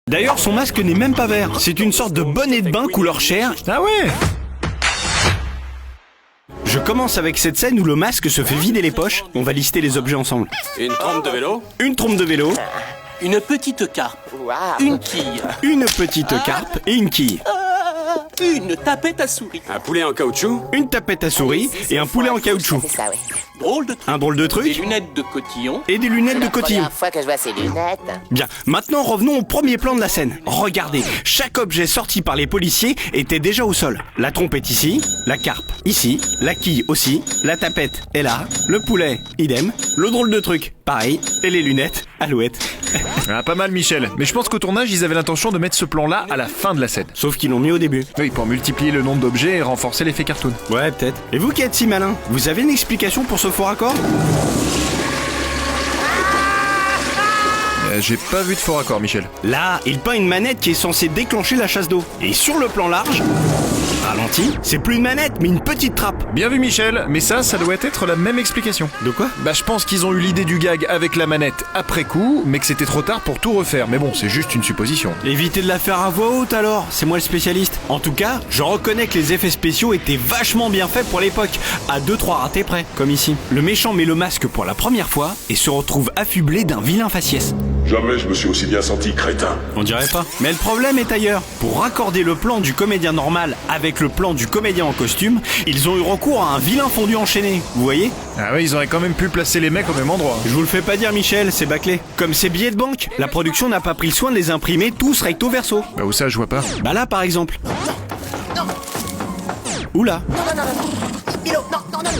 D'ailleurs, son masque n'est même pas vert. C'est une sorte de bonnet de bain couleur chair. Ah ouais. Je commence avec cette scène où le masque se fait vider les poches. On va lister les objets ensemble. Une trompe de vélo. Une trompe de vélo, Une petite carpe. Une quille. une petite carpe et une quille. Une tapette à souris. Un poulet en caoutchouc. Une tapette à souris et un poulet en caoutchouc. C'est ça, ouais. Drôle de truc. Un drôle de Des truc lunettes de cotillon. et des lunettes de cotillon. Première fois que je vois ces lunettes. Bien, maintenant revenons au premier plan de la scène. Regardez, chaque objet sorti par les policiers était déjà au sol. La trompe est ici, la carpe ici, la quille aussi, la tapette est là, le poulet, idem, le drôle de truc, pareil, et les lunettes, alouette. Ah, pas mal Michel. Mais je pense qu'au tournage, ils avaient l'intention de mettre ce plan-là à la fin de la scène. Sauf qu'ils l'ont mis au début. Oui, pour multiplier le nombre d'objets et renforcer l'effet cartoon. Ouais, peut-être. Et vous qui êtes si malin, vous avez une explication pour ce faux raccord ? J'ai pas vu de faux raccord, Michel. Là, il peint une manette qui est censée déclencher la chasse d'eau. Et sur le plan large, ralenti, c'est plus une manette, mais une petite trappe. Bien vu Michel, mais ça doit être la même explication. De quoi ? Bah je pense qu'ils ont eu l'idée du gag avec la manette après coup, mais que c'était trop tard pour tout refaire. Mais bon, c'est juste une supposition. Évitez de la faire à voix haute alors, c'est moi le spécialiste. En tout cas, je reconnais que les effets spéciaux étaient vachement bien faits pour l'époque, à 2-3 ratés près, comme ici. Le méchant met le masque pour la première fois et se retrouve affublé d'un vilain faciès. Jamais je me suis aussi bien senti, crétin. On dirait pas. Mais le problème est ailleurs. Pour raccorder le plan du comédien normal avec le plan du comédien en costume, ils ont eu recours à un vilain fondu enchaîné, vous voyez ? Ah oui, ils auraient quand même pu placer les mecs au même endroit. Je vous le fais pas dire Michel, c'est bâclé. Comme ces billets de banque, la production n'a pas pris le soin de les imprimer tous recto verso. Bah où ça, je vois pas. Bah là par exemple. Oula.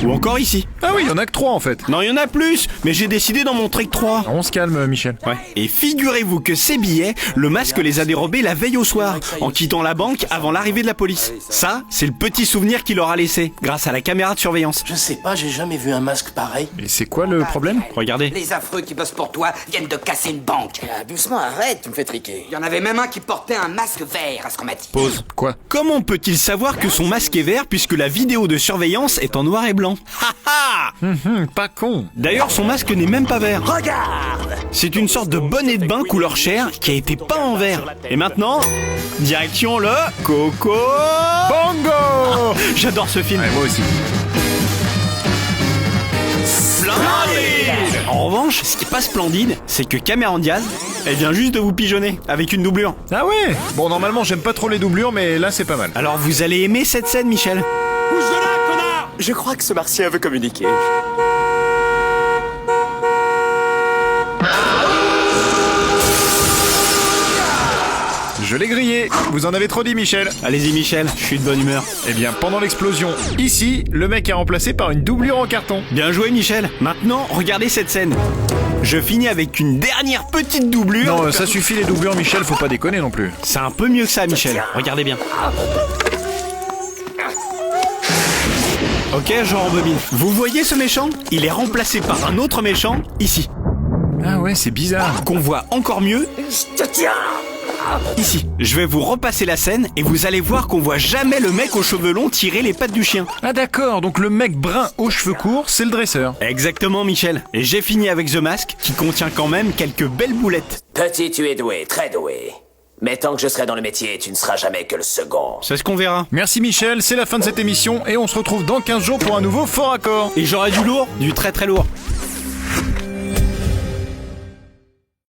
Ou encore ici. Ah oui, il y en a que 3 en fait. Non, il y en a plus, mais j'ai décidé d'en montrer que 3. On se calme, Michel. Ouais. Et figurez-vous que ces billets, le masque les a dérobés la veille au soir, en quittant la banque avant l'arrivée de la police. Ça, c'est le petit souvenir qu'il leur a laissé, grâce à la caméra de surveillance. Je sais pas, j'ai jamais vu un masque pareil. Et c'est quoi le problème ? Regardez. Les affreux qui bossent pour toi viennent de casser une banque. Ah, doucement, arrête, tu me fais triquer. Il y en avait même un qui portait un masque vert, à ce qu'on m'a dit. Pause. Quoi ? Comment peut-il savoir que son masque est vert puisque la vidéo de surveillance est en noir et blanc ? Ha ha ! Pas con. D'ailleurs, son masque n'est même pas vert. Regarde! C'est une sorte de bonnet de bain couleur chair qui a été peint en vert. Et maintenant, direction le Coco Bongo. J'adore ce film. Ouais, moi aussi. Splendide. En revanche, ce qui est pas splendide, c'est que Cameron Diaz, elle vient juste de vous pigeonner avec une doublure. Ah ouais. Bon, normalement, j'aime pas trop les doublures, mais là, c'est pas mal. Alors vous allez aimer cette scène, Michel. Bouge de là, connard! Je crois que ce martien veut communiquer. Je l'ai grillé. Vous en avez trop dit, Michel. Allez-y, Michel, je suis de bonne humeur. Eh bien, pendant l'explosion, ici, le mec est remplacé par une doublure en carton. Bien joué, Michel. Maintenant, regardez cette scène. Je finis avec une dernière petite doublure. Non, ça suffit les doublures, Michel, faut pas déconner non plus. C'est un peu mieux que ça, Michel. Regardez bien. Ok, je rembobine. Vous voyez ce méchant ? Il est remplacé par un autre méchant, ici. Ah ouais, c'est bizarre. Qu'on voit encore mieux, Je te tiens! ici. Je vais vous repasser la scène et vous allez voir qu'on voit jamais le mec aux cheveux longs tirer les pattes du chien. Ah d'accord, donc le mec brun aux cheveux courts, c'est le dresseur. Exactement, Michel. Et j'ai fini avec The Mask, qui contient quand même quelques belles boulettes. Petit, tu es doué, très doué. Mais tant que je serai dans le métier, tu ne seras jamais que le second. C'est ce qu'on verra. Merci Michel, c'est la fin de cette émission et on se retrouve dans 15 jours pour un nouveau fort accord. Et j'aurai du lourd, du très très lourd.